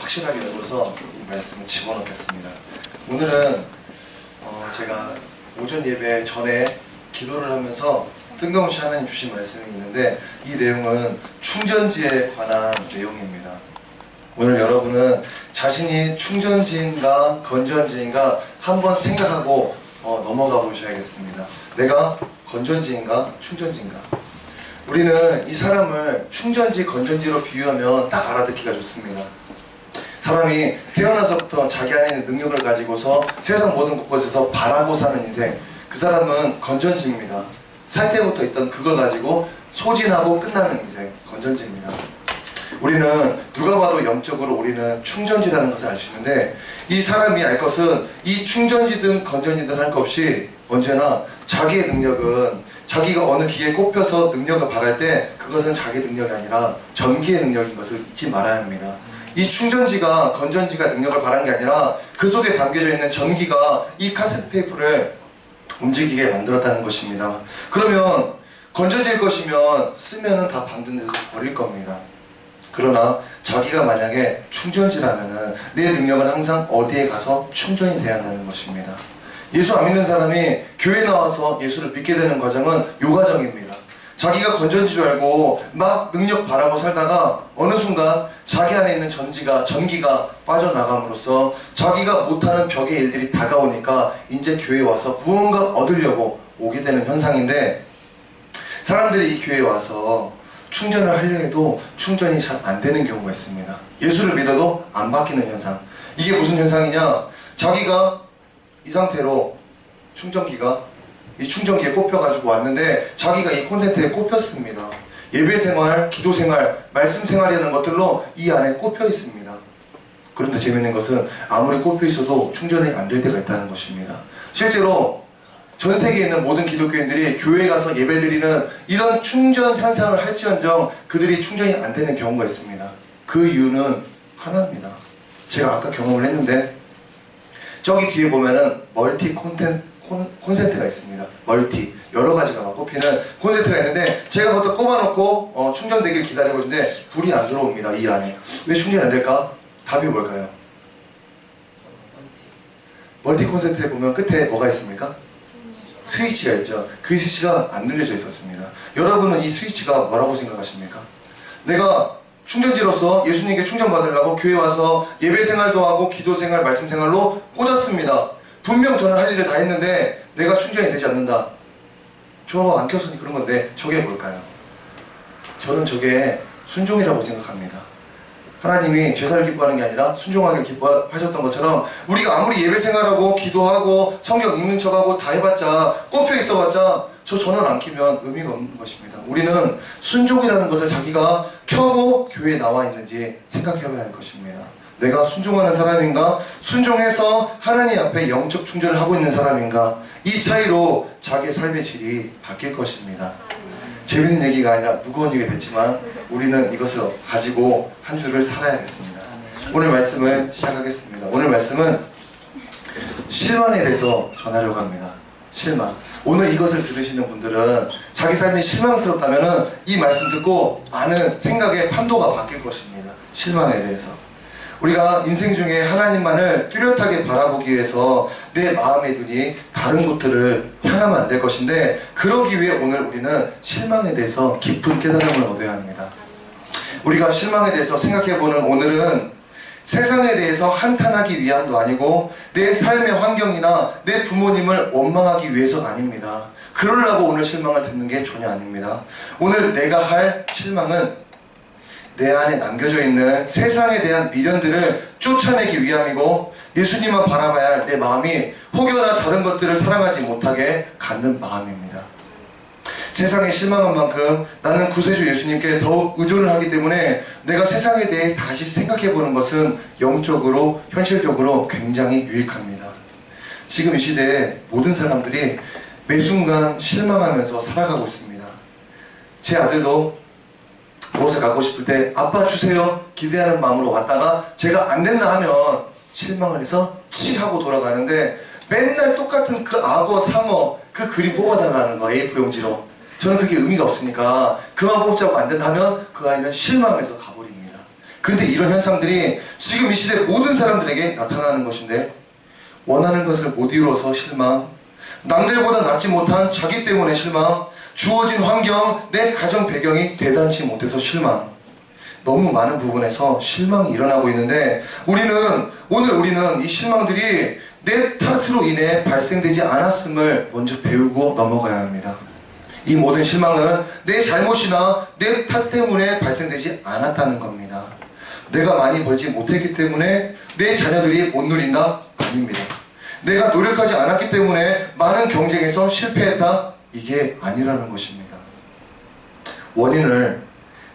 확실하게 알고서 이 말씀을 집어넣겠습니다. 오늘은 제가 오전 예배 전에 기도를 하면서 뜬금없이 하나님 주신 말씀이 있는데, 이 내용은 충전지에 관한 내용입니다. 오늘 여러분은 자신이 충전지인가 건전지인가 한번 생각하고 넘어가 보셔야겠습니다. 내가 건전지인가 충전지인가? 우리는 이 사람을 충전지 건전지로 비유하면 딱 알아듣기가 좋습니다. 사람이 태어나서부터 자기 안에 있는 능력을 가지고서 세상 모든 곳곳에서 바라고 사는 인생, 그 사람은 건전지입니다. 살 때부터 있던 그걸 가지고 소진하고 끝나는 인생, 건전지입니다. 우리는 누가 봐도 영적으로 우리는 충전지라는 것을 알 수 있는데, 이 사람이 알 것은 이 충전지든 건전지든 할 것 없이 언제나 자기의 능력은 자기가 어느 기에 꼽혀서 능력을 발할 때 그것은 자기 능력이 아니라 전기의 능력인 것을 잊지 말아야 합니다. 이 충전지가 건전지가 능력을 발한 게 아니라 그 속에 담겨져 있는 전기가 이 카세트 테이프를 움직이게 만들었다는 것입니다. 그러면 건전지일 것이면 쓰면은 다 방전 돼서 버릴 겁니다. 그러나 자기가 만약에 충전지라면은 내 능력은 항상 어디에 가서 충전이 돼야 한다는 것입니다. 예수 안 믿는 사람이 교회 나와서 예수를 믿게 되는 과정은 요 과정입니다. 자기가 건전지 줄 알고 막 능력 바라고 살다가 어느 순간 자기 안에 있는 전기가 빠져나감으로써 자기가 못하는 벽의 일들이 다가오니까 이제 교회에 와서 무언가 얻으려고 오게 되는 현상인데, 사람들이 이 교회에 와서 충전을 하려 해도 충전이 잘 안 되는 경우가 있습니다. 예수를 믿어도 안 바뀌는 현상. 이게 무슨 현상이냐? 자기가 이 상태로 이 충전기에 꼽혀가지고 왔는데 자기가 이 콘센트에 꼽혔습니다. 예배생활, 기도생활, 말씀생활이라는 것들로 이 안에 꼽혀 있습니다. 그런데 재밌는 것은 아무리 꼽혀 있어도 충전이 안 될 때가 있다는 것입니다. 실제로 전 세계에 있는 모든 기독교인들이 교회에 가서 예배드리는 이런 충전 현상을 할지언정 그들이 충전이 안 되는 경우가 있습니다. 그 이유는 하나입니다. 제가 아까 경험을 했는데, 저기 뒤에 보면은 멀티 콘센트가 있습니다. 여러 가지가 막 꼽히는 콘센트가 있는데, 제가 그것도 꼽아놓고 충전되길 기다리고 있는데 불이 안 들어옵니다. 이 안에 왜 충전이 안 될까? 답이 뭘까요? 멀티 콘센트에 보면 끝에 뭐가 있습니까? 스위치가 있죠. 그 스위치가 안 눌려져 있었습니다. 여러분은 이 스위치가 뭐라고 생각하십니까? 내가 충전지로서 예수님께 충전받으려고 교회 와서 예배생활도 하고 기도생활, 말씀생활로 꽂았습니다. 분명 저는 할 일을 다 했는데 내가 충전이 되지 않는다. 저 안 켰으니 그런 건데 저게 뭘까요? 저는 저게 순종이라고 생각합니다. 하나님이 제사를 기뻐하는 게 아니라 순종하기를 기뻐하셨던 것처럼, 우리가 아무리 예배생활하고 기도하고 성경 읽는 척하고 다 해봤자 꼽혀 있어봤자 저 전원 안 키면 의미가 없는 것입니다. 우리는 순종이라는 것을 자기가 켜고 교회에 나와 있는지 생각해봐야 할 것입니다. 내가 순종하는 사람인가? 순종해서 하나님 앞에 영적 충전을 하고 있는 사람인가? 이 차이로 자기의 삶의 질이 바뀔 것입니다. 재밌는 얘기가 아니라 무거운 얘기가 됐지만 우리는 이것을 가지고 한 주를 살아야겠습니다. 오늘 말씀을 시작하겠습니다. 오늘 말씀은 실망에 대해서 전하려고 합니다. 실망. 오늘 이것을 들으시는 분들은 자기 삶이 실망스럽다면 이 말씀 듣고 많은 생각의 판도가 바뀔 것입니다. 실망에 대해서. 우리가 인생 중에 하나님만을 뚜렷하게 바라보기 위해서 내 마음의 눈이 다른 곳들을 향하면 안 될 것인데, 그러기 위해 오늘 우리는 실망에 대해서 깊은 깨달음을 얻어야 합니다. 우리가 실망에 대해서 생각해보는 오늘은 세상에 대해서 한탄하기 위함도 아니고 내 삶의 환경이나 내 부모님을 원망하기 위해서가 아닙니다. 그러려고 오늘 실망을 듣는 게 전혀 아닙니다. 오늘 내가 할 실망은 내 안에 남겨져 있는 세상에 대한 미련들을 쫓아내기 위함이고, 예수님만 바라봐야 할 내 마음이 혹여나 다른 것들을 사랑하지 못하게 갖는 마음입니다. 세상에 실망한 만큼 나는 구세주 예수님께 더욱 의존을 하기 때문에 내가 세상에 대해 다시 생각해보는 것은 영적으로, 현실적으로 굉장히 유익합니다. 지금 이 시대에 모든 사람들이 매 순간 실망하면서 살아가고 있습니다. 제 아들도 무엇을 갖고 싶을 때 아빠 주세요 기대하는 마음으로 왔다가 제가 안 된다 하면 실망을 해서 치 하고 돌아가는데, 맨날 똑같은 그 악어, 상어 그 그림 뽑아달라는 거, A4 용지로. 저는 그게 의미가 없으니까 그만 뽑자고 안 된다 하면 그 아이는 실망해서 가버립니다. 근데 이런 현상들이 지금 이 시대 모든 사람들에게 나타나는 것인데, 원하는 것을 못 이루어서 실망, 남들보다 낫지 못한 자기 때문에 실망, 주어진 환경, 내 가정 배경이 대단치 못해서 실망, 너무 많은 부분에서 실망이 일어나고 있는데, 오늘 우리는 이 실망들이 내 탓으로 인해 발생되지 않았음을 먼저 배우고 넘어가야 합니다. 이 모든 실망은 내 잘못이나 내 탓 때문에 발생되지 않았다는 겁니다. 내가 많이 벌지 못했기 때문에 내 자녀들이 못 누린다? 아닙니다. 내가 노력하지 않았기 때문에 많은 경쟁에서 실패했다? 이게 아니라는 것입니다. 원인을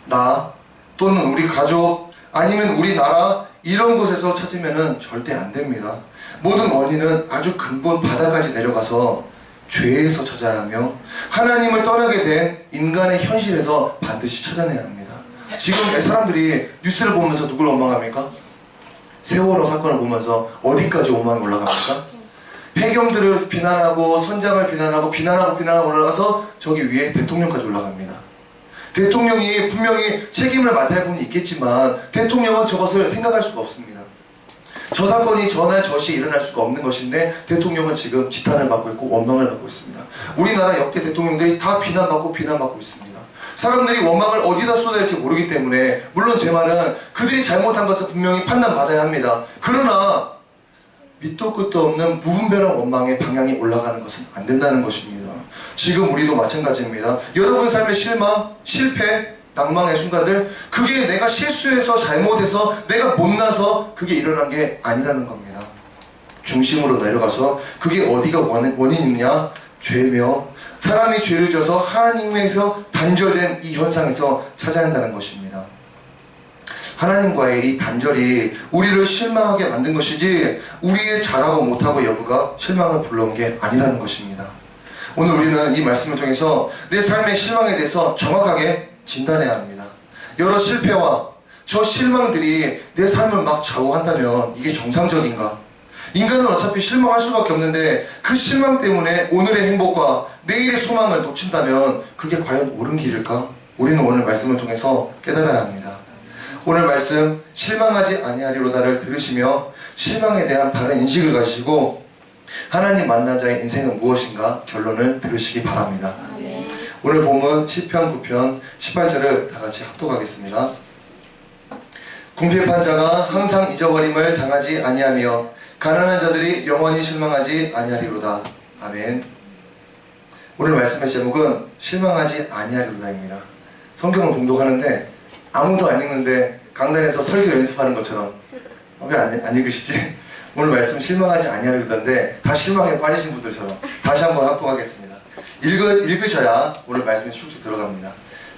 나 또는 우리 가족 아니면 우리나라 이런 곳에서 찾으면 절대 안 됩니다. 모든 원인은 아주 근본 바닥까지 내려가서 죄에서 찾아야 하며, 하나님을 떠나게 된 인간의 현실에서 반드시 찾아내야 합니다. 지금 사람들이 뉴스를 보면서 누굴 원망합니까? 세월호 사건을 보면서 어디까지 원망이 올라갑니까? 해경들을 비난하고 선장을 비난하고 올라가서 저기 위에 대통령까지 올라갑니다. 대통령이 분명히 책임을 맡아야 할 부분이 있겠지만 대통령은 저것을 생각할 수가 없습니다. 저 사건이 저날 저시에 일어날 수가 없는 것인데 대통령은 지금 지탄을 받고 있고 원망을 받고 있습니다. 우리나라 역대 대통령들이 다 비난받고 있습니다. 사람들이 원망을 어디다 쏟아야 할지 모르기 때문에, 물론 제 말은 그들이 잘못한 것을 분명히 판단받아야 합니다. 그러나 밑도 끝도 없는 무분별한 원망의 방향이 올라가는 것은 안 된다는 것입니다. 지금 우리도 마찬가지입니다. 여러분 삶의 실망, 실패, 낭망의 순간들, 그게 내가 실수해서 잘못해서 내가 못나서 그게 일어난 게 아니라는 겁니다. 중심으로 내려가서 그게 어디가 원인이냐? 죄며, 사람이 죄를 져서 하나님에서 단절된 이 현상에서 찾아야 한다는 것입니다. 하나님과의 이 단절이 우리를 실망하게 만든 것이지 우리의 잘하고 못하고 여부가 실망을 불러온 게 아니라는 것입니다. 오늘 우리는 이 말씀을 통해서 내 삶의 실망에 대해서 정확하게 진단해야 합니다. 여러 실패와 저 실망들이 내 삶을 막 좌우한다면 이게 정상적인가? 인간은 어차피 실망할 수밖에 없는데 그 실망 때문에 오늘의 행복과 내일의 소망을 놓친다면 그게 과연 옳은 길일까? 우리는 오늘 말씀을 통해서 깨달아야 합니다. 오늘 말씀 실망하지 아니하리로다를 들으시며 실망에 대한 바른 인식을 가지시고 하나님 만난 자의 인생은 무엇인가 결론을 들으시기 바랍니다. 오늘 본문 시편 9편 18절을 다 같이 합독하겠습니다. 궁핍한 자가 항상 잊어버림을 당하지 아니하며 가난한 자들이 영원히 실망하지 아니하리로다. 아멘. 오늘 말씀의 제목은 실망하지 아니하리로다입니다. 성경을 봉독하는데 아무도 안 읽는데 강단에서 설교 연습하는 것처럼 왜 안 읽으시지? 오늘 말씀 실망하지 아니하리로다인데 다 실망에 빠지신 분들처럼 다시 한번 합독하겠습니다. 읽으셔야 오늘 말씀이 쭉 들어갑니다.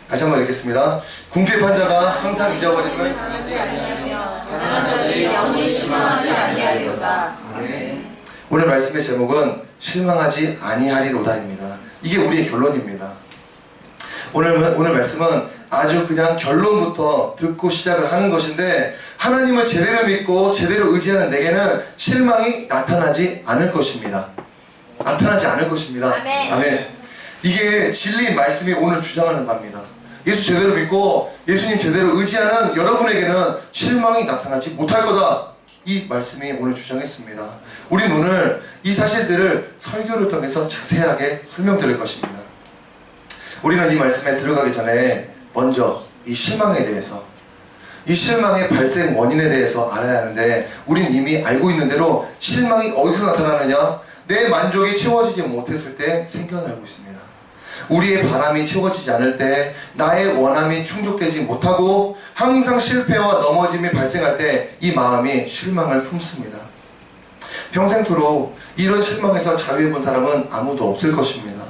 다시 한번 읽겠습니다. 궁핍한 자가 항상 잊어버림을 당하지 아니하며 가난한 자들이 영원히 실망하지 아니하리로다. 아멘. 오늘 말씀의 제목은 실망하지 아니하리로다입니다. 이게 우리의 결론입니다. 오늘 말씀은 아주 그냥 결론부터 듣고 시작을 하는 것인데, 하나님을 제대로 믿고 제대로 의지하는 내게는 실망이 나타나지 않을 것입니다. 나타나지 않을 것입니다. 아멘. 아멘. 이게 진리의 말씀이 오늘 주장하는 바입니다. 예수 제대로 믿고 예수님 제대로 의지하는 여러분에게는 실망이 나타나지 못할 거다. 이 말씀이 오늘 주장했습니다. 우린 오늘 이 사실들을 설교를 통해서 자세하게 설명드릴 것입니다. 우리는 이 말씀에 들어가기 전에 먼저 이 실망에 대해서, 이 실망의 발생 원인에 대해서 알아야 하는데, 우린 이미 알고 있는 대로 실망이 어디서 나타나느냐? 내 만족이 채워지지 못했을 때 생겨나고 있습니다. 우리의 바람이 채워지지 않을 때, 나의 원함이 충족되지 못하고 항상 실패와 넘어짐이 발생할 때 이 마음이 실망을 품습니다. 평생토록 이런 실망에서 자유해본 사람은 아무도 없을 것입니다.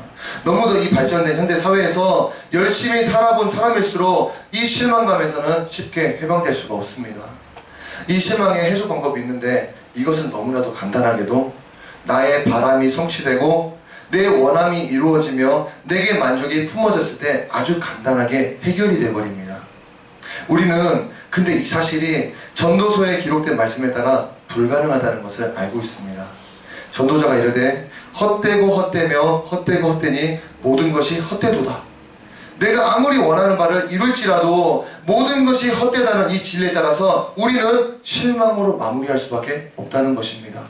너무도 이 발전된 현대 사회에서 열심히 살아본 사람일수록 이 실망감에서는 쉽게 해방될 수가 없습니다. 이 실망의 해소 방법이 있는데, 이것은 너무나도 간단하게도 나의 바람이 성취되고 내 원함이 이루어지며 내게 만족이 품어졌을 때 아주 간단하게 해결이 되어버립니다. 우리는 근데 이 사실이 전도서에 기록된 말씀에 따라 불가능하다는 것을 알고 있습니다. 전도자가 이르되 헛되고 헛되며 헛되고 헛되니 모든 것이 헛되도다. 내가 아무리 원하는 바를 이룰지라도 모든 것이 헛되다는 이 진리에 따라서 우리는 실망으로 마무리할 수밖에 없다는 것입니다.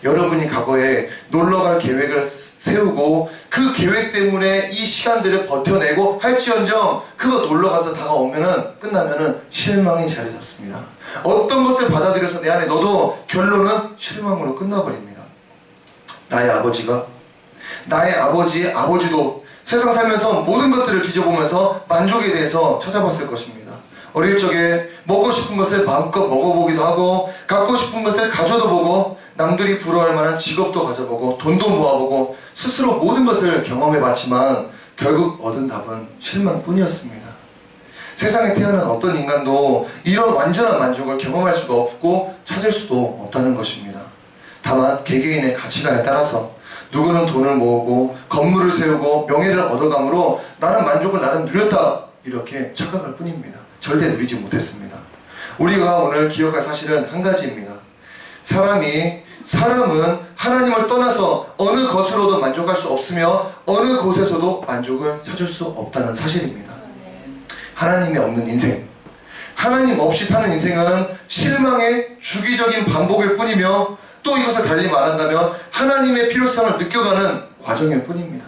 여러분이 과거에 놀러갈 계획을 세우고 그 계획 때문에 이 시간들을 버텨내고 할지언정 그거 놀러가서 다가오면은 끝나면은 실망이 자리 잡습니다. 어떤 것을 받아들여서 내 안에 넣어도 결론은 실망으로 끝나버립니다. 나의 아버지가 나의 아버지의 아버지도 세상 살면서 모든 것들을 뒤져보면서 만족에 대해서 찾아봤을 것입니다. 어릴 적에 먹고 싶은 것을 마음껏 먹어보기도 하고 갖고 싶은 것을 가져도 보고 남들이 부러워할 만한 직업도 가져보고 돈도 모아보고 스스로 모든 것을 경험해봤지만 결국 얻은 답은 실망뿐이었습니다. 세상에 태어난 어떤 인간도 이런 완전한 만족을 경험할 수가 없고 찾을 수도 없다는 것입니다. 다만 개개인의 가치관에 따라서 누구는 돈을 모으고 건물을 세우고 명예를 얻어감으로 나는 만족을 나름 누렸다 이렇게 착각할 뿐입니다. 절대 누리지 못했습니다. 우리가 오늘 기억할 사실은 한 가지입니다. 사람은 하나님을 떠나서 어느 것으로도 만족할 수 없으며 어느 곳에서도 만족을 찾을 수 없다는 사실입니다. 하나님이 없는 인생, 하나님 없이 사는 인생은 실망의 주기적인 반복일 뿐이며 또 이것을 달리 말한다면 하나님의 필요성을 느껴가는 과정일 뿐입니다.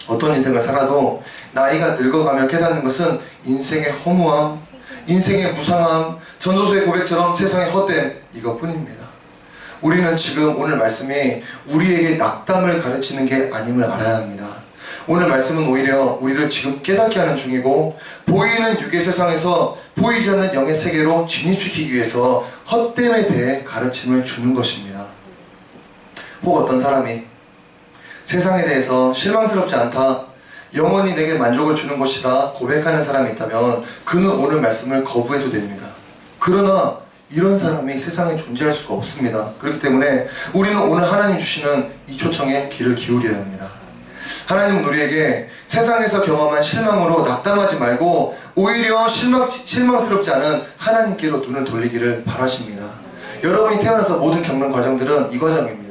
어떤 인생을 살아도 나이가 늙어가며 깨닫는 것은 인생의 허무함, 인생의 무상함, 전도서의 고백처럼 세상의 헛됨 이것뿐입니다. 우리는 지금 오늘 말씀이 우리에게 낙담을 가르치는 게 아님을 알아야 합니다. 오늘 말씀은 오히려 우리를 지금 깨닫게 하는 중이고 보이는 육의 세상에서 보이지 않는 영의 세계로 진입시키기 위해서 헛됨에 대해 가르침을 주는 것입니다. 혹 어떤 사람이 세상에 대해서 실망스럽지 않다, 영원히 내게 만족을 주는 것이다 고백하는 사람이 있다면 그는 오늘 말씀을 거부해도 됩니다. 그러나 이런 사람이 세상에 존재할 수가 없습니다. 그렇기 때문에 우리는 오늘 하나님 주시는 이 초청에 귀를 기울여야 합니다. 하나님은 우리에게 세상에서 경험한 실망으로 낙담하지 말고 오히려 실망스럽지 않은 하나님께로 눈을 돌리기를 바라십니다. 여러분이 태어나서 모든 겪는 과정들은 이 과정입니다.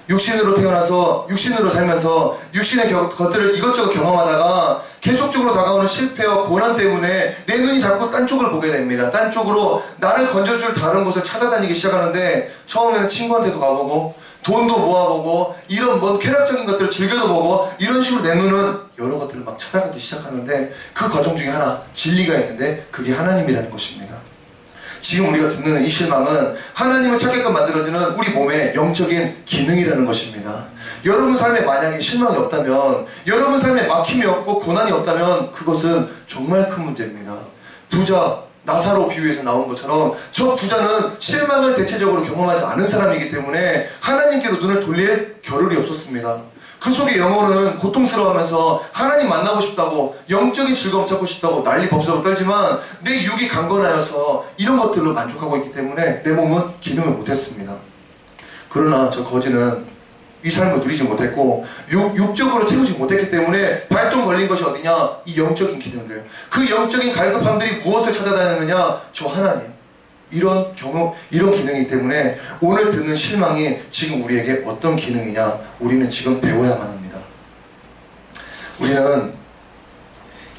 육신으로 태어나서 육신으로 살면서 육신의 것들을 이것저것 경험하다가 계속적으로 다가오는 실패와 고난 때문에 내 눈이 자꾸 딴 쪽을 보게 됩니다. 딴 쪽으로 나를 건져줄 다른 곳을 찾아다니기 시작하는데 처음에는 친구한테도 가보고 돈도 모아보고 이런 뭔 쾌락적인 것들을 즐겨도 보고 이런 식으로 내 눈은 여러 것들을 막 찾아가기 시작하는데 그 과정 중에 하나 진리가 있는데 그게 하나님이라는 것입니다. 지금 우리가 듣는 이 실망은 하나님을 찾게끔 만들어주는 우리 몸의 영적인 기능이라는 것입니다. 여러분 삶에 만약에 실망이 없다면, 여러분 삶에 막힘이 없고 고난이 없다면 그것은 정말 큰 문제입니다. 부자 나사로 비유에서 나온 것처럼 저 부자는 실망을 대체적으로 경험하지 않은 사람이기 때문에 하나님께로 눈을 돌릴 겨를이 없었습니다. 그 속에 영혼은 고통스러워하면서 하나님 만나고 싶다고 영적인 즐거움 찾고 싶다고 난리 법석을 떨지만 내 육이 강건하여서 이런 것들로 만족하고 있기 때문에 내 몸은 기능을 못했습니다. 그러나 저 거지는 이 삶을 누리지 못했고 육적으로 채우지 못했기 때문에 발동 걸린 것이 어디냐? 이 영적인 기능들. 그 영적인 갈급함들이 무엇을 찾아다니느냐? 저 하나님. 이런 경험, 이런 기능이기 때문에 오늘 듣는 실망이 지금 우리에게 어떤 기능이냐? 우리는 지금 배워야만 합니다. 우리는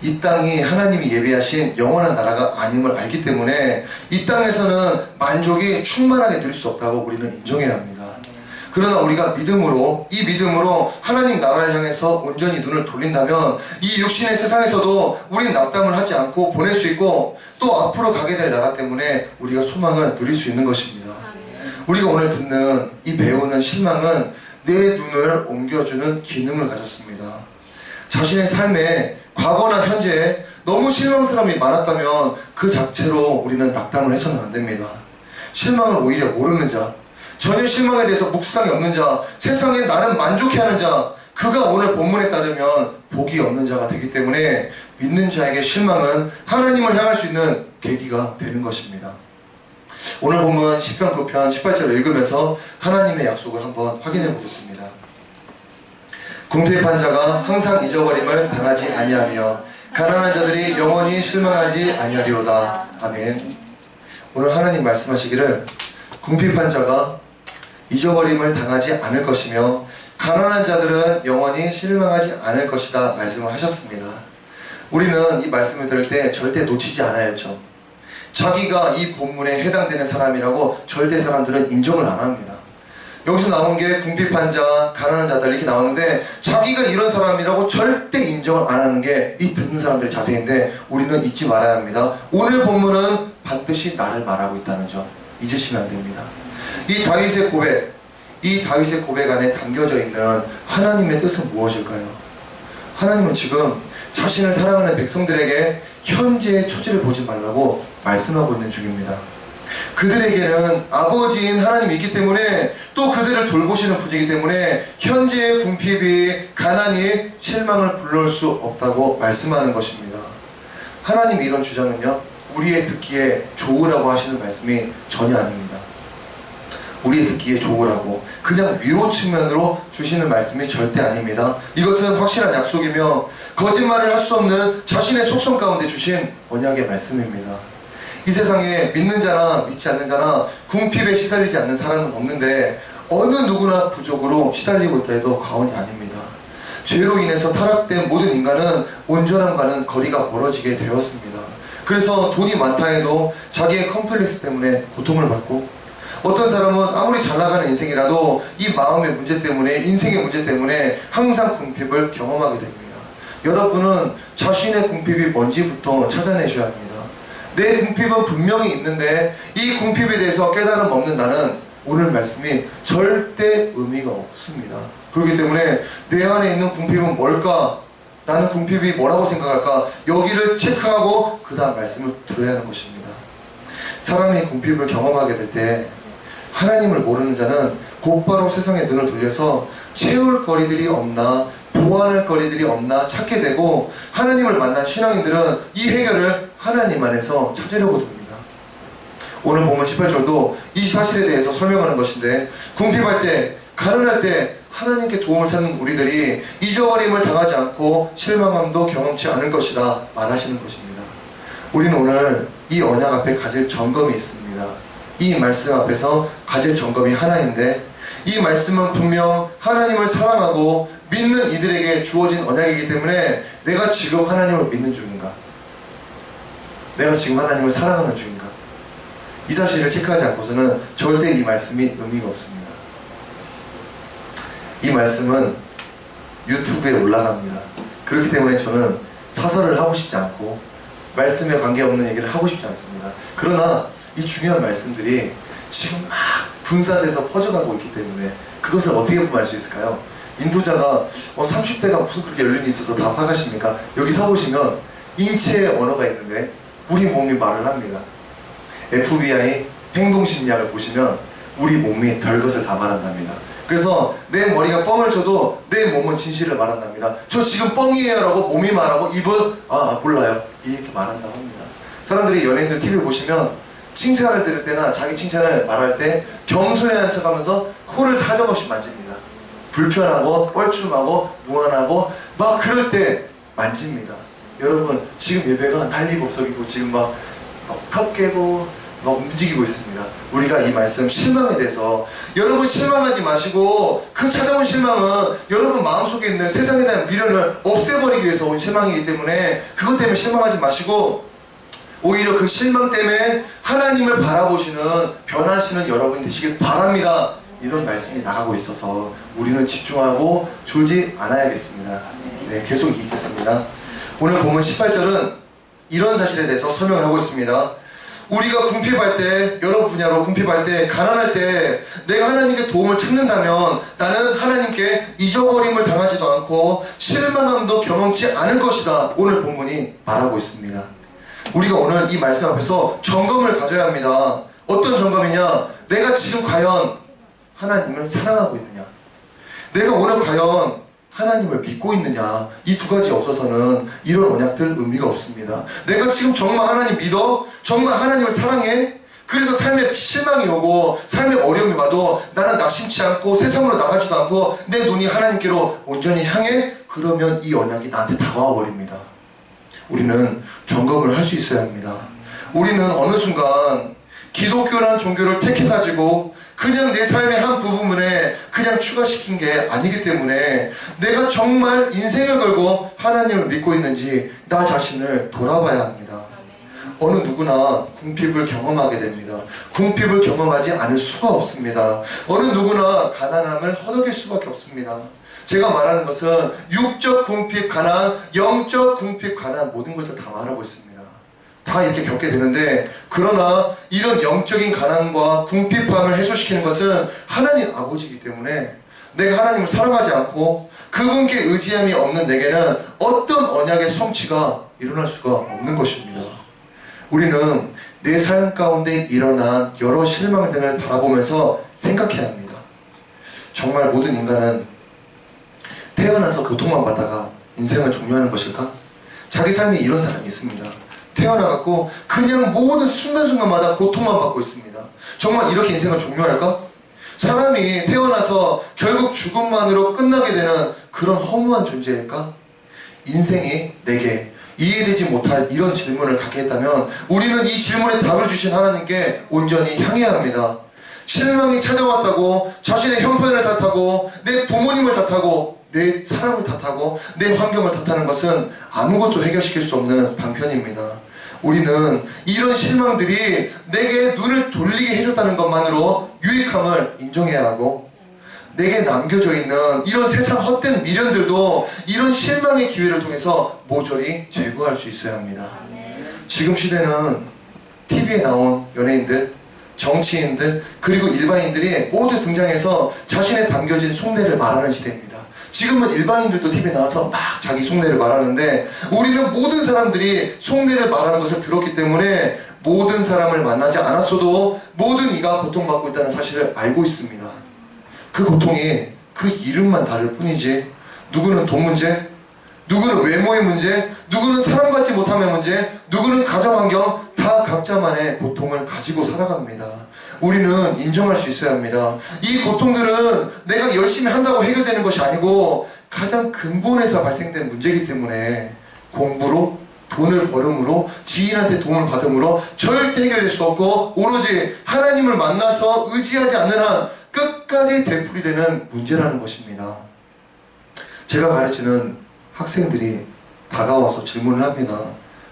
이 땅이 하나님이 예비하신 영원한 나라가 아님을 알기 때문에 이 땅에서는 만족이 충만하게 누릴 수 없다고 우리는 인정해야 합니다. 그러나 우리가 이 믿음으로 하나님 나라를 향해서 온전히 눈을 돌린다면 이 육신의 세상에서도 우리는 낙담을 하지 않고 보낼 수 있고 또 앞으로 가게 될 나라 때문에 우리가 소망을 누릴 수 있는 것입니다. 우리가 오늘 듣는 이 배우는 실망은 내 눈을 옮겨주는 기능을 가졌습니다. 자신의 삶에 과거나 현재에 너무 실망스러움이 많았다면 그 자체로 우리는 낙담을 해서는 안 됩니다. 실망을 오히려 모르는 자, 전혀 실망에 대해서 묵상이 없는 자, 세상에 나름 만족해하는 자, 그가 오늘 본문에 따르면 복이 없는 자가 되기 때문에 믿는 자에게 실망은 하나님을 향할 수 있는 계기가 되는 것입니다. 오늘 본문 시편 9편 18절을 읽으면서 하나님의 약속을 한번 확인해 보겠습니다. 궁핍한 자가 항상 잊어버림을 당하지 아니하며 가난한 자들이 영원히 실망하지 아니하리로다. 아멘. 오늘 하나님 말씀하시기를 궁핍한 자가 잊어버림을 당하지 않을 것이며 가난한 자들은 영원히 실망하지 않을 것이다 말씀을 하셨습니다. 우리는 이 말씀을 들을 때 절대 놓치지 않아야 했죠. 자기가 이 본문에 해당되는 사람이라고 절대 사람들은 인정을 안 합니다. 여기서 나온 게 궁핍한 자, 가난한 자들 이렇게 나오는데 자기가 이런 사람이라고 절대 인정을 안 하는 게 이 듣는 사람들의 자세인데 우리는 잊지 말아야 합니다. 오늘 본문은 반드시 나를 말하고 있다는 점 잊으시면 안 됩니다. 이 다윗의 고백 안에 담겨져 있는 하나님의 뜻은 무엇일까요? 하나님은 지금 자신을 사랑하는 백성들에게 현재의 처지를 보지 말라고 말씀하고 있는 중입니다. 그들에게는 아버지인 하나님이 있기 때문에 또 그들을 돌보시는 분이기 때문에 현재의 궁핍이 가난이 실망을 불러올 수 없다고 말씀하는 것입니다. 하나님이 이런 주장은요, 우리의 듣기에 좋으라고 하시는 말씀이 전혀 아닙니다. 우리의 듣기에 좋으라고 그냥 위로 측면으로 주시는 말씀이 절대 아닙니다. 이것은 확실한 약속이며 거짓말을 할 수 없는 자신의 속성 가운데 주신 언약의 말씀입니다. 이 세상에 믿는 자나 믿지 않는 자나 궁핍에 시달리지 않는 사람은 없는데 어느 누구나 부족으로 시달리고 있다 해도 과언이 아닙니다. 죄로 인해서 타락된 모든 인간은 온전함과는 거리가 멀어지게 되었습니다. 그래서 돈이 많다 해도 자기의 컴플렉스 때문에 고통을 받고 어떤 사람은 아무리 잘 나가는 인생이라도 이 마음의 문제 때문에 인생의 문제 때문에 항상 궁핍을 경험하게 됩니다. 여러분은 자신의 궁핍이 뭔지부터 찾아내셔야 합니다. 내 궁핍은 분명히 있는데 이 궁핍에 대해서 깨달음 없는 나는 오늘 말씀이 절대 의미가 없습니다. 그렇기 때문에 내 안에 있는 궁핍은 뭘까? 나는 궁핍이 뭐라고 생각할까? 여기를 체크하고 그 다음 말씀을 들어야 하는 것입니다. 사람이 궁핍을 경험하게 될 때 하나님을 모르는 자는 곧바로 세상의 눈을 돌려서 채울 거리들이 없나 보완할 거리들이 없나 찾게 되고 하나님을 만난 신앙인들은 이 해결을 하나님 안에서 찾으려고 듭니다. 오늘 보면 18절도 이 사실에 대해서 설명하는 것인데 궁핍할 때 가난할 때 하나님께 도움을 찾는 우리들이 잊어버림을 당하지 않고 실망함도 경험치 않을 것이다 말하시는 것입니다. 우리는 오늘 이 언약 앞에 가질 점검이 있습니다. 이 말씀 앞에서 가질 점검이 하나인데 이 말씀은 분명 하나님을 사랑하고 믿는 이들에게 주어진 언약이기 때문에 내가 지금 하나님을 믿는 중인가? 내가 지금 하나님을 사랑하는 중인가? 이 사실을 체크하지 않고서는 절대 이 말씀이 의미가 없습니다. 이 말씀은 유튜브에 올라갑니다. 그렇기 때문에 저는 사설을 하고 싶지 않고 말씀에 관계없는 얘기를 하고 싶지 않습니다. 그러나 이 중요한 말씀들이 지금 막 분산돼서 퍼져가고 있기 때문에 그것을 어떻게 보면 알 수 있을까요? 인도자가 30대가 무슨 그렇게 연륜이 있어서 다 파가십니까? 여기 서보시면 인체의 언어가 있는데 우리 몸이 말을 합니다. FBI 행동심리학을 보시면 우리 몸이 별것을 다 말한답니다. 그래서 내 머리가 뻥을 쳐도 내 몸은 진실을 말한답니다. 저 지금 뻥이에요 라고 몸이 말하고 입은 몰라요 이렇게 말한다고 합니다. 사람들이 연예인들 TV 보시면 칭찬을 들을 때나 자기 칭찬을 말할 때 겸손해하는 척하면서 코를 사정없이 만집니다. 불편하고 뻘쭘하고 무안하고 막 그럴 때 만집니다. 여러분 지금 예배가 난리법석이고 지금 막 턱 깨고 막 움직이고 있습니다. 우리가 이 말씀 실망에 대해서 여러분 실망하지 마시고 그 찾아온 실망은 여러분 마음속에 있는 세상에 대한 미련을 없애버리기 위해서 온 실망이기 때문에 그것 때문에 실망하지 마시고 오히려 그 실망 때문에 하나님을 바라보시는 변하시는 여러분이 되시길 바랍니다. 이런 말씀이 나가고 있어서 우리는 집중하고 졸지 않아야겠습니다. 네, 계속 읽겠습니다. 오늘 보면 18절은 이런 사실에 대해서 설명을 하고 있습니다. 우리가 궁핍할 때, 여러 분야로 궁핍할 때, 가난할 때 내가 하나님께 도움을 찾는다면 나는 하나님께 잊어버림을 당하지도 않고 실망함도 경험치 않을 것이다. 오늘 본문이 말하고 있습니다. 우리가 오늘 이 말씀 앞에서 점검을 가져야 합니다. 어떤 점검이냐? 내가 지금 과연 하나님을 사랑하고 있느냐? 내가 오늘 과연 하나님을 믿고 있느냐? 이 두 가지 없어서는 이런 언약들 의미가 없습니다. 내가 지금 정말 하나님 믿어? 정말 하나님을 사랑해? 그래서 삶에 실망이 오고 삶에 어려움이 와도 나는 낙심치 않고 세상으로 나가지도 않고 내 눈이 하나님께로 온전히 향해? 그러면 이 언약이 나한테 다가와 버립니다. 우리는 점검을 할 수 있어야 합니다. 우리는 어느 순간 기독교라는 종교를 택해가지고 그냥 내 삶의 한 부분에 그냥 추가시킨 게 아니기 때문에 내가 정말 인생을 걸고 하나님을 믿고 있는지 나 자신을 돌아봐야 합니다. 어느 누구나 궁핍을 경험하게 됩니다. 궁핍을 경험하지 않을 수가 없습니다. 어느 누구나 가난함을 허덕일 수밖에 없습니다. 제가 말하는 것은 육적 궁핍, 가난, 영적 궁핍, 가난 모든 것을 다 말하고 있습니다. 다 이렇게 겪게 되는데, 그러나 이런 영적인 가난과 궁핍함을 해소시키는 것은 하나님 아버지이기 때문에 내가 하나님을 사랑하지 않고 그분께 의지함이 없는 내게는 어떤 언약의 성취가 일어날 수가 없는 것입니다. 우리는 내 삶 가운데 일어난 여러 실망 등을 바라보면서 생각해야 합니다. 정말 모든 인간은 태어나서 고통만 받다가 인생을 종료하는 것일까? 자기 삶에 이런 사람이 있습니다. 태어나갖고 그냥 모든 순간순간마다 고통만 받고 있습니다. 정말 이렇게 인생을 종료할까? 사람이 태어나서 결국 죽음만으로 끝나게 되는 그런 허무한 존재일까? 인생이 내게 이해되지 못할 이런 질문을 갖게 했다면 우리는 이 질문에 답을 주신 하나님께 온전히 향해야 합니다. 실망이 찾아왔다고 자신의 형편을 탓하고 내 부모님을 탓하고 내 사람을 탓하고 내 환경을 탓하는 것은 아무것도 해결시킬 수 없는 방편입니다. 우리는 이런 실망들이 내게 눈을 돌리게 해줬다는 것만으로 유익함을 인정해야 하고, 내게 남겨져 있는 이런 세상 헛된 미련들도 이런 실망의 기회를 통해서 모조리 제거할 수 있어야 합니다. 지금 시대는 TV에 나온 연예인들, 정치인들, 그리고 일반인들이 모두 등장해서 자신의 담겨진 속내를 말하는 시대입니다. 지금은 일반인들도 TV에 나와서 막 자기 속내를 말하는데, 우리는 모든 사람들이 속내를 말하는 것을 들었기 때문에 모든 사람을 만나지 않았어도 모든 이가 고통받고 있다는 사실을 알고 있습니다. 그 고통이 그 이름만 다를 뿐이지, 누구는 돈 문제, 누구는 외모의 문제, 누구는 사랑받지 못함의 문제, 누구는 가정환경, 다 각자만의 고통을 가지고 살아갑니다. 우리는 인정할 수 있어야 합니다. 이 고통들은 내가 열심히 한다고 해결되는 것이 아니고 가장 근본에서 발생된 문제이기 때문에 공부로, 돈을 벌음으로, 지인한테 도움을 받음으로 절대 해결될 수 없고, 오로지 하나님을 만나서 의지하지 않는 한 끝까지 되풀이되는 문제라는 것입니다. 제가 가르치는 학생들이 다가와서 질문을 합니다.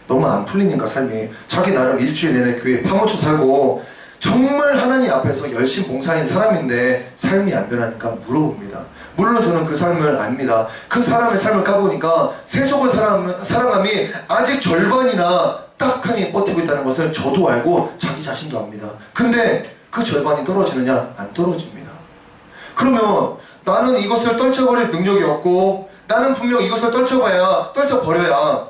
너무 안 풀리니까 삶이, 자기 나름 일주일 내내 교회에 파묻혀 살고 정말 하나님 앞에서 열심 봉사인 사람인데 삶이 안 변하니까 물어봅니다. 물론 저는 그 삶을 압니다. 그 사람의 삶을 까보니까 세속을 사랑함이 아직 절반이나 딱하니 버티고 있다는 것을 저도 알고 자기 자신도 압니다. 근데 그 절반이 떨어지느냐? 안 떨어집니다. 그러면 나는 이것을 떨쳐버릴 능력이 없고, 나는 분명 이것을 떨쳐버려야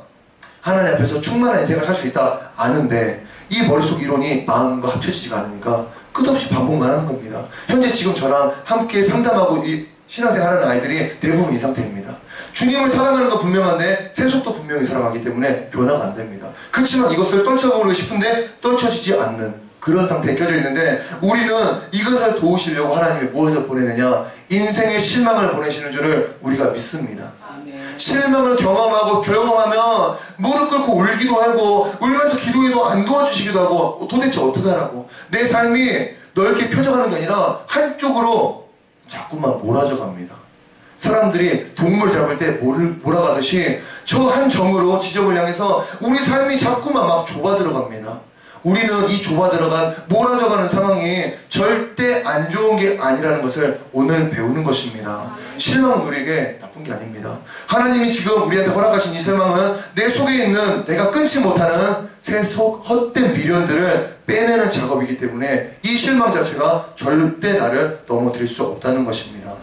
하나님 앞에서 충만한 인생을 살 수 있다 아는데, 이 머릿속 이론이 마음과 합쳐지지가 않으니까 끝없이 반복만 하는 겁니다. 현재 지금 저랑 함께 상담하고 이 신앙생활 하는 아이들이 대부분 이 상태입니다. 주님을 사랑하는 건 분명한데 세속도 분명히 사랑하기 때문에 변화가 안 됩니다. 그렇지만 이것을 떨쳐버리고 싶은데 떨쳐지지 않는 그런 상태에 껴져 있는데, 우리는 이것을 도우시려고 하나님이 무엇을 보내느냐? 인생의 실망을 보내시는 줄을 우리가 믿습니다. 실망을 경험하면 무릎 꿇고 울기도 하고, 울면서 기도해도 안 도와주시기도 하고, 도대체 어떻게 하라고? 내 삶이 넓게 펴져가는 게 아니라 한쪽으로 자꾸만 몰아져 갑니다. 사람들이 동물 잡을 때 몰아가듯이 저 한 점으로 지점을 향해서 우리 삶이 자꾸만 막 좁아 들어갑니다. 우리는 이 좁아 들어간 몰아져가는 상황이 절대 안 좋은 게 아니라는 것을 오늘 배우는 것입니다. 실망은 우리에게 나쁜 게 아닙니다. 하나님이 지금 우리한테 허락하신 이 실망은 내 속에 있는 내가 끊지 못하는 세속 헛된 미련들을 빼내는 작업이기 때문에 이 실망 자체가 절대 나를 넘어뜨릴 수 없다는 것입니다.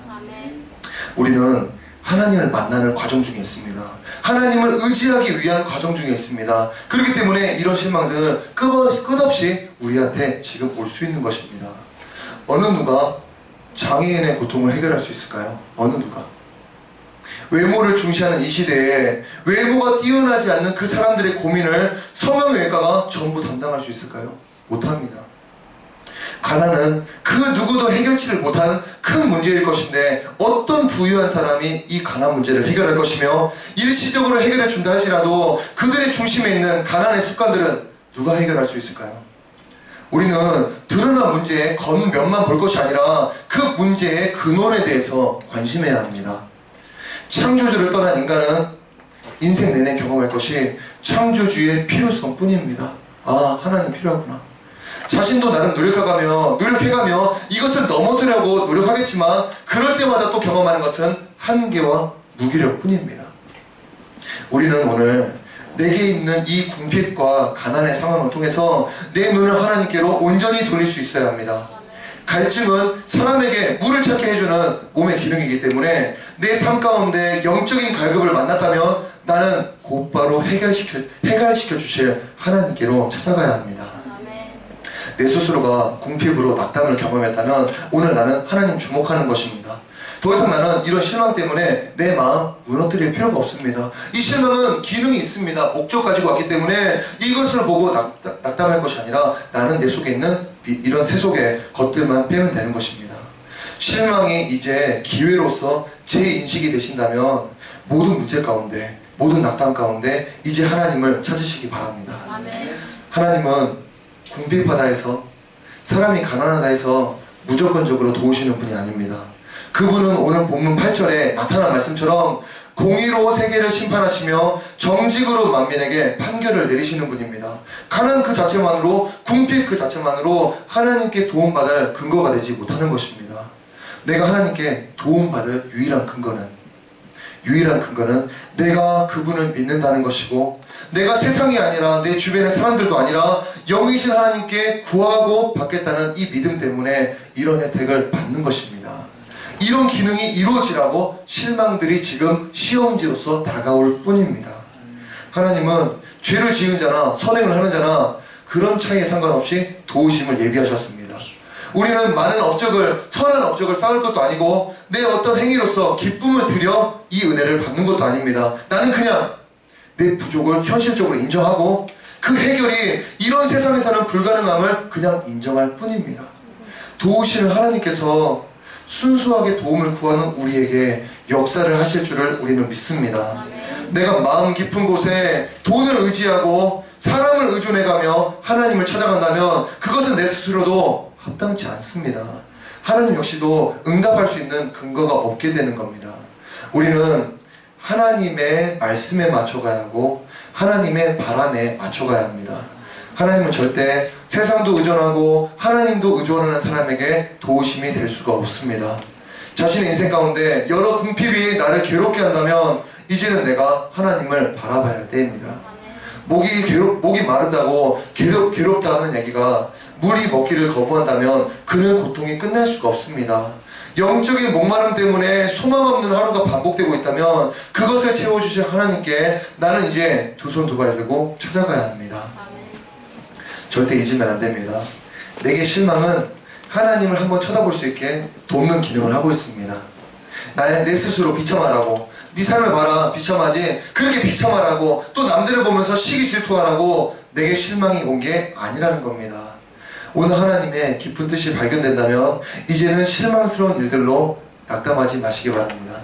우리는 하나님을 만나는 과정 중에 있습니다. 하나님을 의지하기 위한 과정 중에 있습니다. 그렇기 때문에 이런 실망들은 끝없이 우리한테 지금 올 수 있는 것입니다. 어느 누가 장애인의 고통을 해결할 수 있을까요? 어느 누가? 외모를 중시하는 이 시대에 외모가 뛰어나지 않는 그 사람들의 고민을 성형외과가 전부 담당할 수 있을까요? 못합니다. 가난은 그 누구도 해결치를 못한 큰 문제일 것인데, 어떤 부유한 사람이 이 가난 문제를 해결할 것이며 일시적으로 해결해 준다 할지라도 그들의 중심에 있는 가난의 습관들은 누가 해결할 수 있을까요? 우리는 드러난 문제의 겉면만 볼 것이 아니라 그 문제의 근원에 대해서 관심해야 합니다. 창조주를 떠난 인간은 인생 내내 경험할 것이 창조주의 필요성 뿐입니다. 아, 하나님 필요하구나. 자신도 나름 노력해가며 이것을 넘어서려고 노력하겠지만 그럴 때마다 또 경험하는 것은 한계와 무기력 뿐입니다. 우리는 오늘 내게 있는 이 궁핍과 가난의 상황을 통해서 내 눈을 하나님께로 온전히 돌릴 수 있어야 합니다. 갈증은 사람에게 물을 찾게 해주는 몸의 기능이기 때문에 내 삶 가운데 영적인 갈급을 만났다면 나는 곧바로 해결시켜 주실 하나님께로 찾아가야 합니다. 내 스스로가 궁핍으로 낙담을 경험했다면 오늘 나는 하나님 주목하는 것입니다. 더 이상 나는 이런 실망 때문에 내 마음 무너뜨릴 필요가 없습니다. 이 실망은 기능이 있습니다. 목적 가지고 왔기 때문에 이것을 보고 낙담할 것이 아니라 나는 내 속에 있는 이런 새 속의 것들만 빼면 되는 것입니다. 실망이 이제 기회로서 재인식이 되신다면 모든 문제 가운데, 모든 낙담 가운데 이제 하나님을 찾으시기 바랍니다. 하나님은 궁핍하다 해서, 사람이 가난하다 해서 무조건적으로 도우시는 분이 아닙니다. 그분은 오늘 본문 8절에 나타난 말씀처럼 공의로 세계를 심판하시며 정직으로 만민에게 판결을 내리시는 분입니다. 가난 그 자체만으로, 궁핍 그 자체만으로 하나님께 도움받을 근거가 되지 못하는 것입니다. 내가 하나님께 도움받을 유일한 근거는 내가 그분을 믿는다는 것이고, 내가 세상이 아니라 내 주변의 사람들도 아니라 영이신 하나님께 구하고 받겠다는 이 믿음 때문에 이런 혜택을 받는 것입니다. 이런 기능이 이루어지라고 실망들이 지금 시험지로서 다가올 뿐입니다. 하나님은 죄를 지은 자나 선행을 하는 자나 그런 차이에 상관없이 도우심을 예비하셨습니다. 우리는 많은 선한 업적을 쌓을 것도 아니고 내 어떤 행위로서 기쁨을 드려 이 은혜를 받는 것도 아닙니다. 나는 그냥 내 부족을 현실적으로 인정하고 그 해결이 이런 세상에서는 불가능함을 그냥 인정할 뿐입니다. 도우시는 하나님께서 순수하게 도움을 구하는 우리에게 역사를 하실 줄을 우리는 믿습니다. 내가 마음 깊은 곳에 돈을 의지하고 사람을 의존해가며 하나님을 찾아간다면 그것은 내 스스로도 합당치 않습니다. 하나님 역시도 응답할 수 있는 근거가 없게 되는 겁니다. 우리는 하나님의 말씀에 맞춰가야 하고 하나님의 바람에 맞춰가야 합니다. 하나님은 절대 세상도 의존하고 하나님도 의존하는 사람에게 도우심이 될 수가 없습니다. 자신의 인생 가운데 여러 궁핍이 나를 괴롭게 한다면 이제는 내가 하나님을 바라봐야 할 때입니다. 목이 마르다고 괴롭다 하는 얘기가 물이 먹기를 거부한다면 그는 고통이 끝날 수가 없습니다. 영적인 목마름 때문에 소망 없는 하루가 반복되고 있다면 그것을 채워주실 하나님께 나는 이제 두 손 두 발 들고 찾아가야 합니다. 절대 잊으면 안 됩니다. 내게 실망은 하나님을 한번 쳐다볼 수 있게 돕는 기능을 하고 있습니다. 내 스스로 비참하라고, 네 삶을 봐라 비참하지, 그렇게 비참하라고 또 남들을 보면서 시기 질투하라고 내게 실망이 온 게 아니라는 겁니다. 오늘 하나님의 깊은 뜻이 발견된다면 이제는 실망스러운 일들로 낙담하지 마시기 바랍니다.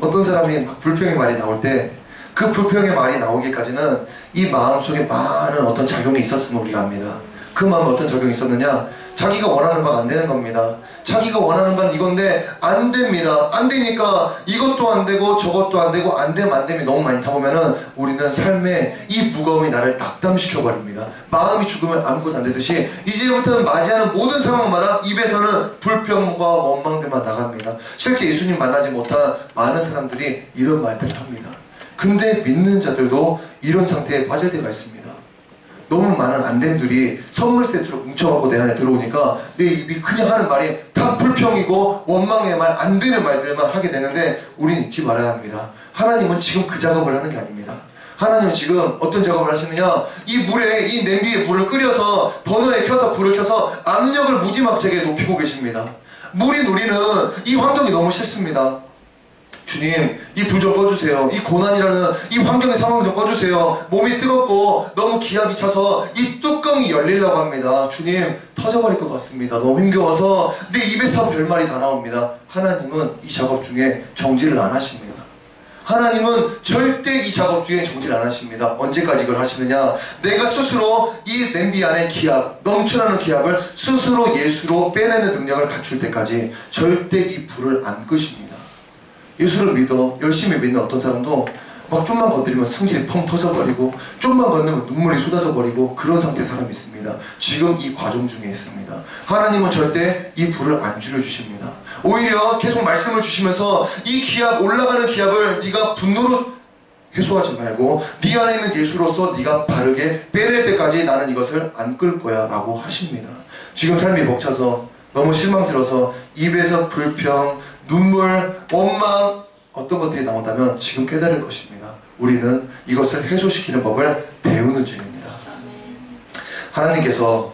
어떤 사람이 막 불평의 말이 나올 때 그 불평의 말이 나오기까지는 이 마음속에 많은 어떤 작용이 있었음을 우리가 압니다. 그 마음에 어떤 작용이 있었느냐? 자기가 원하는 바가 안 되는 겁니다. 자기가 원하는 바는 이건데 안 됩니다. 안 되니까 이것도 안 되고 저것도 안 되고 안 됨이 너무 많이 타보면은 우리는 삶에 이 무거움이 나를 낙담시켜 버립니다. 마음이 죽으면 아무것도 안 되듯이 이제부터는 맞이하는 모든 상황마다 입에서는 불평과 원망들만 나갑니다. 실제 예수님 만나지 못한 많은 사람들이 이런 말들을 합니다. 근데 믿는 자들도 이런 상태에 빠질 때가 있습니다. 너무 많은 안됨들이 선물 세트로 뭉쳐갖고 내 안에 들어오니까 내 입이 그냥 하는 말이 다 불평이고 원망의 말, 안 되는 말들만 하게 되는데 우린 잊지 말아야 합니다. 하나님은 지금 그 작업을 하는 게 아닙니다. 하나님은 지금 어떤 작업을 하시느냐, 이 냄비에 물을 끓여서 버너에 켜서 불을 켜서 압력을 무지막지하게 높이고 계십니다. 우리는 이 환경이 너무 싫습니다. 주님, 이 불 좀 꺼주세요. 이 고난이라는 이 환경의 상황 좀 꺼주세요. 몸이 뜨겁고 너무 기압이 차서 이 뚜껑이 열리려고 합니다. 주님, 터져버릴 것 같습니다. 너무 힘겨워서 내 입에서 별말이 다 나옵니다. 하나님은 이 작업 중에 정지를 안 하십니다. 하나님은 절대 이 작업 중에 정지를 안 하십니다. 언제까지 이걸 하시느냐? 내가 스스로 이 냄비 안에 기압, 넘쳐나는 기압을 스스로 예수로 빼내는 능력을 갖출 때까지 절대 이 불을 안 끄십니다. 예수를 믿어 열심히 믿는 어떤 사람도 막 좀만 건드리면 승질이 펑 터져버리고 좀만 건드리면 눈물이 쏟아져버리고 그런 상태의 사람이 있습니다. 지금 이 과정 중에 있습니다. 하나님은 절대 이 불을 안 줄여주십니다. 오히려 계속 말씀을 주시면서 이 기압, 올라가는 기압을 네가 분노로 해소하지 말고 네 안에 있는 예수로서 네가 바르게 빼낼 때까지 나는 이것을 안 끌 거야 라고 하십니다. 지금 삶이 벅차서 너무 실망스러워서 입에서 불평, 눈물, 원망 어떤 것들이 나온다면 지금 깨달을 것입니다. 우리는 이것을 해소시키는 법을 배우는 중입니다. 하나님께서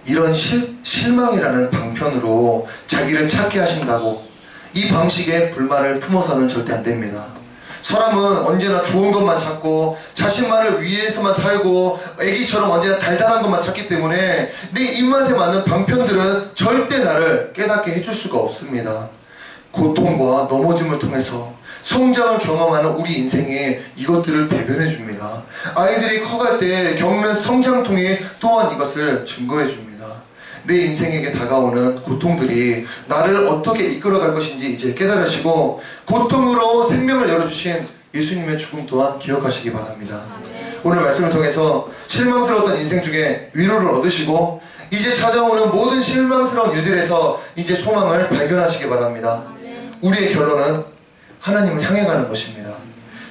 이런 실망이라는 방편으로 자기를 찾게 하신다고 이 방식의 불만을 품어서는 절대 안 됩니다. 사람은 언제나 좋은 것만 찾고 자신만을 위해서만 살고 애기처럼 언제나 달달한 것만 찾기 때문에 내 입맛에 맞는 방편들은 절대 나를 깨닫게 해줄 수가 없습니다. 고통과 넘어짐을 통해서 성장을 경험하는 우리 인생에 이것들을 대변해 줍니다. 아이들이 커갈 때 겪는 성장통에 또한 이것을 증거해 줍니다. 내 인생에게 다가오는 고통들이 나를 어떻게 이끌어갈 것인지 이제 깨달으시고 고통으로 생명을 열어주신 예수님의 죽음 또한 기억하시기 바랍니다. 오늘 말씀을 통해서 실망스러웠던 인생 중에 위로를 얻으시고 이제 찾아오는 모든 실망스러운 일들에서 이제 소망을 발견하시기 바랍니다. 우리의 결론은 하나님을 향해 가는 것입니다.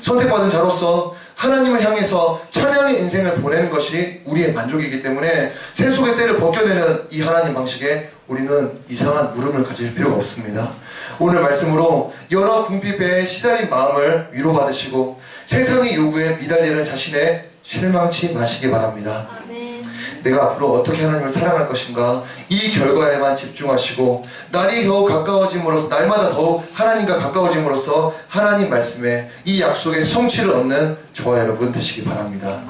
선택받은 자로서 하나님을 향해서 찬양의 인생을 보내는 것이 우리의 만족이기 때문에 세속의 때를 벗겨내는 이 하나님 방식에 우리는 이상한 물음을 가질 필요가 없습니다. 오늘 말씀으로 여러 궁핍에 시달린 마음을 위로받으시고 세상의 요구에 미달리는 자신의 실망치 마시기 바랍니다. 내가 앞으로 어떻게 하나님을 사랑할 것인가 이 결과에만 집중하시고 날이 더욱 가까워짐으로써 날마다 더욱 하나님과 가까워짐으로써 하나님 말씀에 이 약속의 성취를 얻는 저와 여러분 되시기 바랍니다.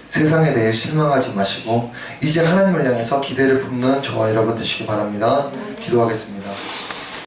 세상에 대해 실망하지 마시고 이제 하나님을 향해서 기대를 품는 저와 여러분 되시기 바랍니다. 기도하겠습니다.